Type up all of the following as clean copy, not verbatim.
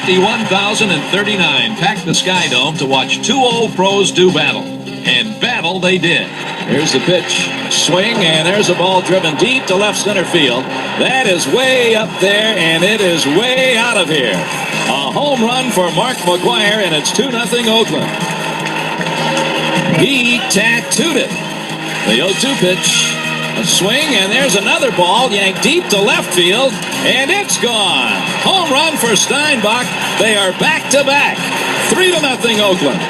51,039 packed the Sky Dome to watch two old pros do battle. And battle they did. Here's the pitch. Swing, and there's a ball driven deep to left center field. That is way up there, and it is way out of here. A home run for Mark McGwire, and it's 2-0 Oakland. He tattooed it. The 0-2 pitch. A swing, and there's another ball yanked deep to left field, and it's gone. Home run for Steinbach. They are back-to-back. 3-0 Oakland.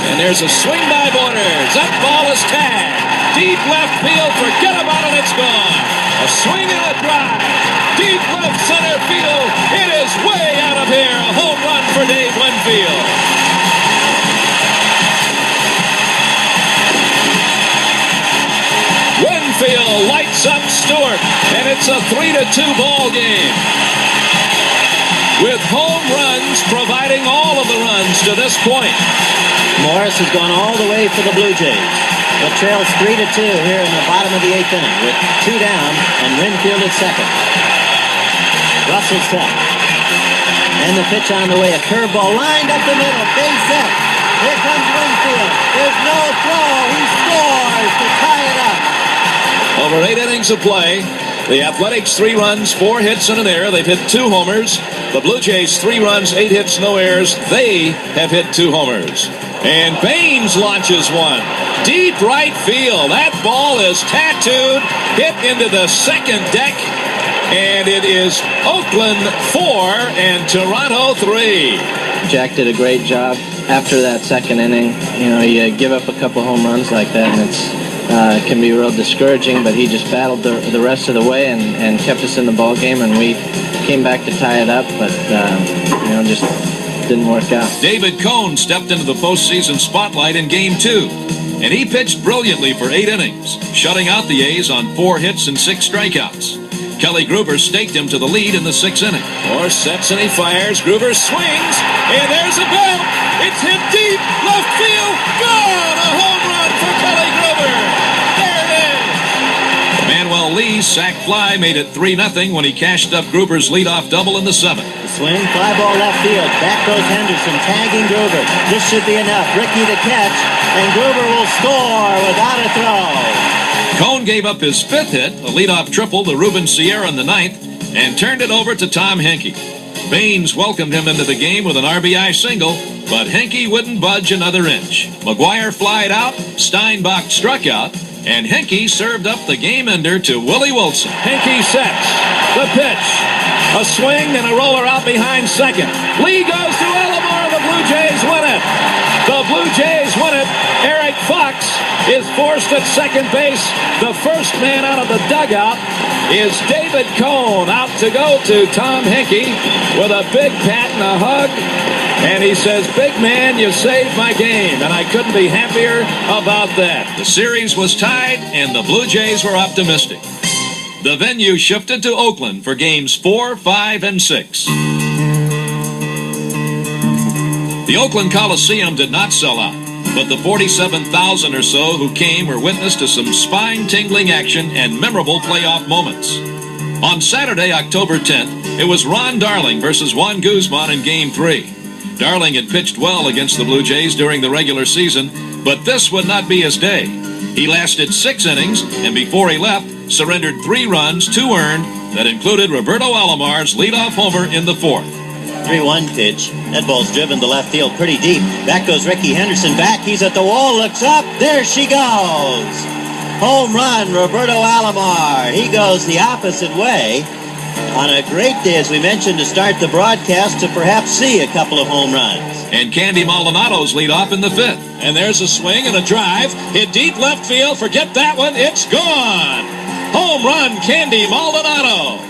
And there's a swing by Borders. That ball is tagged. Deep left field. Forget about it. It's gone. A swing and a drive. Deep left center field. It is way out of here. A home run for Dave Winfield. Winfield lights up Stewart, and it's a 3-2 ball game. With home runs providing all of the runs to this point. Morris has gone all the way for the Blue Jays, but trails 3-2 here in the bottom of the 8th inning with 2 down, and Winfield at second. Russell set. And the pitch on the way, a curveball lined up the middle, base set. Here comes Winfield. There's no throw. He scores to tie it up. Over 8 innings of play, the Athletics 3 runs, 4 hits and an error. They've hit 2 homers. The Blue Jays 3 runs, 8 hits, no errors. They have hit 2 homers. And Baines launches one. Deep right field. That ball is tattooed, hit into the second deck. And it is Oakland 4 and Toronto 3. Jack did a great job after that second inning. You know, you give up a couple home runs like that, and it can be real discouraging, but he just battled the rest of the way and kept us in the ball game, and we came back to tie it up, but you know, just didn't work out. David Cone stepped into the postseason spotlight in Game 2, and he pitched brilliantly for 8 innings, shutting out the A's on 4 hits and 6 strikeouts. Kelly Gruber staked him to the lead in the 6th inning. Morse sets and he fires. Gruber swings, and there's a ball. It's hit deep, left field, gone! A home run for Kelly Gruber. There it is. Manuel Lee's sac fly made it 3-0 when he cashed up Gruber's leadoff double in the 7th. The swing, fly ball left field. Back goes Henderson, tagging Gruber. This should be enough. Rickey to catch, and Gruber will score without a throw. Cone gave up his 5th hit, a leadoff triple to Ruben Sierra in the 9th, and turned it over to Tom Henke. Baines welcomed him into the game with an RBI single, but Henke wouldn't budge another inch. McGwire flied out, Steinbach struck out, and Henke served up the game ender to Willie Wilson. Henke sets the pitch. A swing and a roller out behind second. Lee goes to Alomar. The Blue Jays win it. The Blue Jays win it. Eric Fox is forced at second base. The first man out of the dugout is David Cone, out to go to Tom Henke with a big pat and a hug. And he says, "Big man, you saved my game." And I couldn't be happier about that. The series was tied, and the Blue Jays were optimistic. The venue shifted to Oakland for games 4, 5, and 6. The Oakland Coliseum did not sell out, but the 47,000 or so who came were witness to some spine-tingling action and memorable playoff moments. On Saturday, October 10th, it was Ron Darling versus Juan Guzman in Game 3. Darling had pitched well against the Blue Jays during the regular season, but this would not be his day. He lasted 6 innings, and before he left, surrendered 3 runs, 2 earned, that included Roberto Alomar's leadoff homer in the 4th. 3-1 pitch. That ball's driven to left field pretty deep. Back goes Rickey Henderson. Back, he's at the wall, looks up. There she goes. Home run, Roberto Alomar. He goes the opposite way. On a great day, as we mentioned, to start the broadcast, to perhaps see a couple of home runs. And Candy Maldonado's leadoff in the 5th. And there's a swing and a drive. Hit deep left field. Forget that one. It's gone. Home run, Candy Maldonado.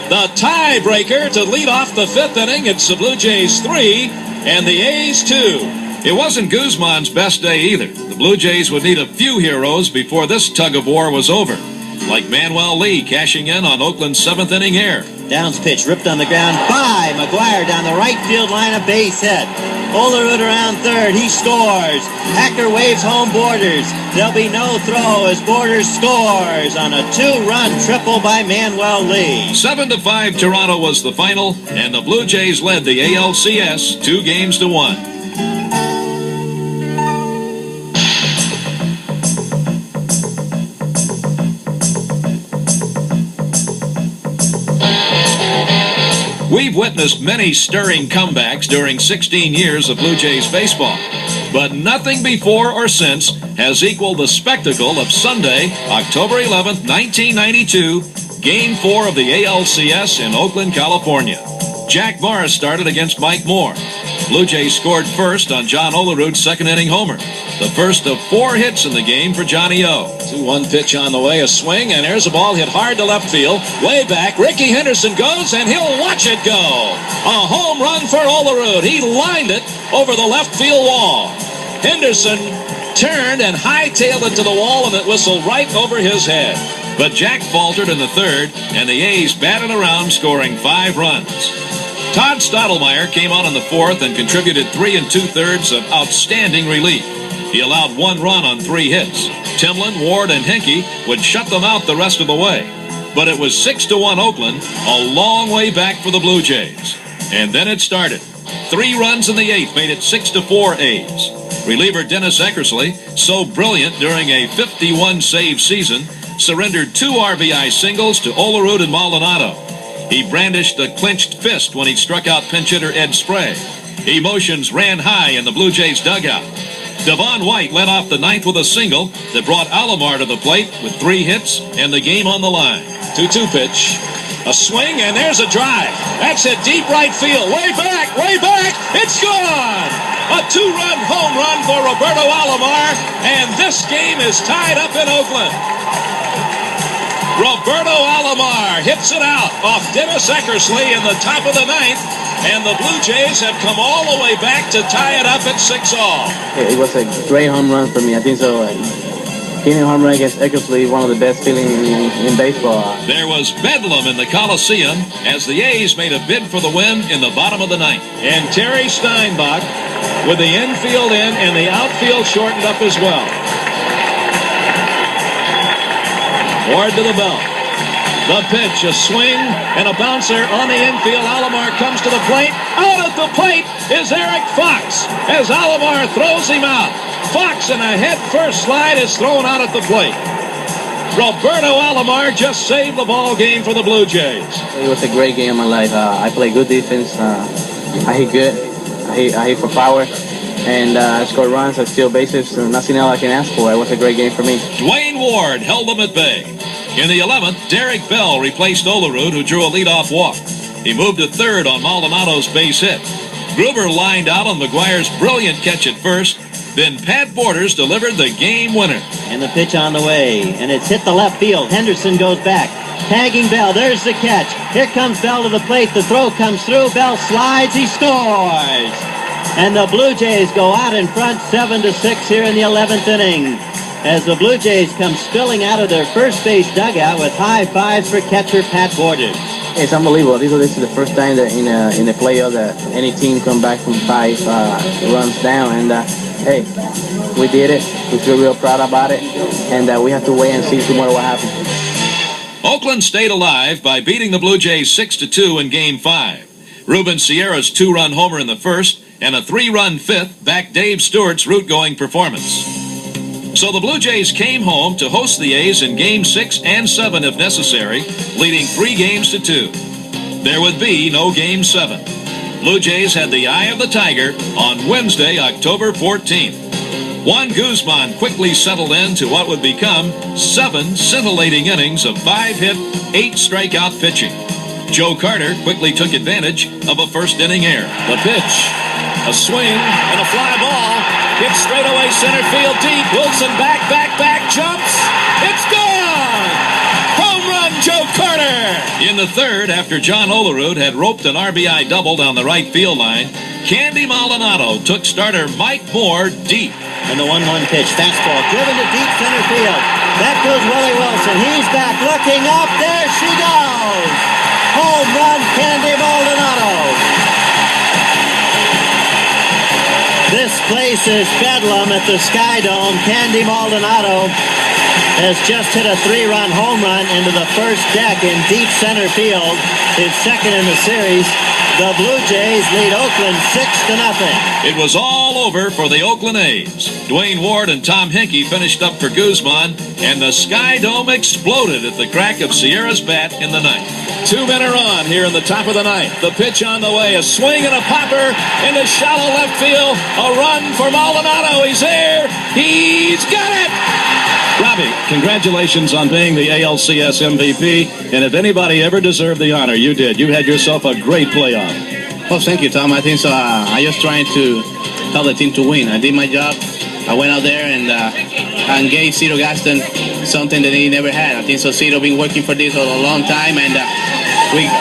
The tiebreaker to lead off the 5th inning. It's the Blue Jays 3 and the A's 2. It wasn't Guzman's best day either. The Blue Jays would need a few heroes before this tug of war was over. like Manuel Lee cashing in on Oakland's 7th inning air. Downs pitch ripped on the ground by McGuire down the right field line, a base hit. Olerud around third, he scores. Hacker waves home Borders. There'll be no throw as Borders scores on a 2-run triple by Manuel Lee. 7-5 Toronto was the final, and the Blue Jays led the ALCS 2-1. We've witnessed many stirring comebacks during 16 years of Blue Jays baseball, but nothing before or since has equaled the spectacle of Sunday, October 11th, 1992, Game 4 of the ALCS in Oakland, California. Jack Morris started against Mike Moore. Blue Jays scored first on John Olerud's second-inning homer, the first of 4 hits in the game for Johnny O. 2-1 pitch on the way, a swing, and there's a ball hit hard to left field. Way back, Ricky Henderson goes, and he'll watch it go. A home run for Olerud. He lined it over the left field wall. Henderson turned and hightailed it to the wall, and it whistled right over his head. But Jack faltered in the third, and the A's batted around, scoring 5 runs. Todd Stottlemyre came on in the fourth and contributed 3 2/3 of outstanding relief. He allowed 1 run on 3 hits. Timlin, Ward, and Henke would shut them out the rest of the way. But it was 6-1 Oakland, a long way back for the Blue Jays. And then it started. 3 runs in the 8th made it 6-4 A's. Reliever Dennis Eckersley, so brilliant during a 51-save season, surrendered 2 RBI singles to Olerud and Maldonado. He brandished a clenched fist when he struck out pinch hitter Ed Sprague. Emotions ran high in the Blue Jays dugout. Devon White led off the 9th with a single that brought Alomar to the plate with 3 hits and the game on the line. 2-2 pitch. A swing, and there's a drive. That's hit deep right field. Way back, it's gone! A 2-run home run for Roberto Alomar, and this game is tied up in Oakland. Roberto Alomar hits it out off Dennis Eckersley in the top of the 9th, and the Blue Jays have come all the way back to tie it up at 6-all. It was a great home run for me. I think so. Getting a home run against Eckersley, one of the best feelings in baseball. There was bedlam in the Coliseum as the A's made a bid for the win in the bottom of the 9th. And Terry Steinbach with the infield in and the outfield shortened up as well. Ward to the belt. The pitch, a swing, and a bouncer on the infield. Alomar comes to the plate. Out at the plate is Eric Fox as Alomar throws him out. Fox in a head-first slide is thrown out at the plate. Roberto Alomar just saved the ball game for the Blue Jays. It was a great game of my life. I played good defense. I hit good. I hit for power. And I scored runs. I steal bases. Nothing else I can ask for. It was a great game for me. Dwayne Ward held them at bay. In the 11th, Derek Bell replaced Olerud, who drew a leadoff walk. He moved to third on Maldonado's base hit. Gruber lined out on McGuire's brilliant catch at first. Then Pat Borders delivered the game winner. And the pitch on the way, and it's hit the left field. Henderson goes back. Tagging Bell, there's the catch. Here comes Bell to the plate. The throw comes through. Bell slides, he scores. And the Blue Jays go out in front 7-6 here in the 11th inning, as the Blue Jays come spilling out of their first base dugout with high fives for catcher Pat Borders. It's unbelievable. This is the first time that in the playoff that any team come back from 5 runs down. And hey, we did it. We feel real proud about it. And we have to wait and see tomorrow what happens. Oakland stayed alive by beating the Blue Jays 6-2 in Game 5. Ruben Sierra's 2-run homer in the first and a 3-run 5th backed Dave Stewart's route-going performance. So the Blue Jays came home to host the A's in Game 6 and 7 if necessary, leading 3-2. There would be no Game 7. Blue Jays had the eye of the tiger on Wednesday, October 14th. Juan Guzman quickly settled into what would become 7 scintillating innings of 5-hit, 8-strikeout pitching. Joe Carter quickly took advantage of a first-inning error. The pitch, a swing, and a fly ball. Hit straightaway center field deep. Wilson back, jumps. It's gone! Home run, Joe Carter! In the third, after John Olerud had roped an RBI double down the right field line, Candy Maldonado took starter Mike Moore deep. And the 1-1 pitch, fastball, driven to deep center field. That goes Willie Wilson. He's back, looking up. There she goes. Home run, Candy Maldonado. This place is bedlam at the Sky Dome. Candy Maldonado has just hit a 3-run home run into the first deck in deep center field. His second in the series. The Blue Jays lead Oakland 6-0. It was all over for the Oakland A's. Dwayne Ward and Tom Hinkie finished up for Guzman, and the Sky Dome exploded at the crack of Sierra's bat in the ninth. 2 men are on here in the top of the ninth. The pitch on the way, a swing and a popper into shallow left field. A run for Maldonado. He's there. He's got it. Robbie, congratulations on being the ALCS MVP. And if anybody ever deserved the honor, you did. You had yourself a great playoff. Oh, thank you, Tom. I think so. I just trying to help the team to win. I did my job. I went out there and gave Cito Gaston something that he never had. I think so. Cito been working for this a long time, and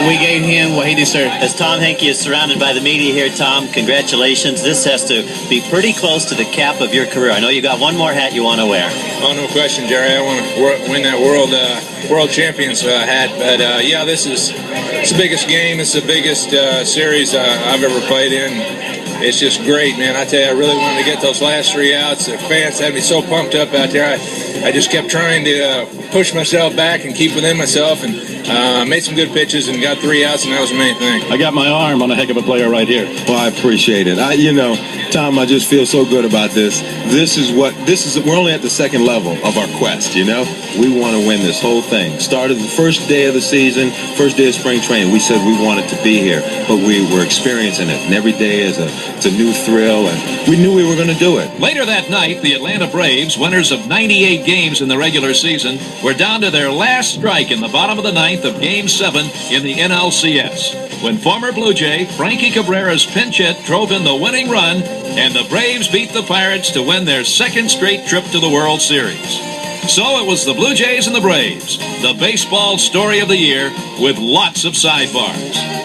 we gave him what he deserved. As Tom Hinkie is surrounded by the media here, Tom, congratulations. This has to be pretty close to the cap of your career. I know you got one more hat you want to wear. Oh, no question, Jerry. I want to win that world champions hat. But yeah, it's the biggest game. It's the biggest series I've ever played in. It's just great, man. I tell you, I really wanted to get those last 3 outs. The fans had me so pumped up out there. I just kept trying to push myself back and keep within myself, and made some good pitches and got 3 outs, and that was the main thing. I got my arm on a heck of a player right here. Well, I appreciate it. Tom, I just feel so good about this. We're only at the second level of our quest, We want to win this whole thing. Started the first day of the season, first day of spring training. We said we wanted to be here, but we were experiencing it. And every day is it's a new thrill, and we knew we were going to do it. Later that night, the Atlanta Braves, winners of 98 games in the regular season, were down to their last strike in the bottom of the ninth of Game 7 in the NLCS, when former Blue Jay Frankie Cabrera's pinch hit drove in the winning run, and the Braves beat the Pirates to win their second straight trip to the World Series. So it was the Blue Jays and the Braves, the baseball story of the year, with lots of sidebars.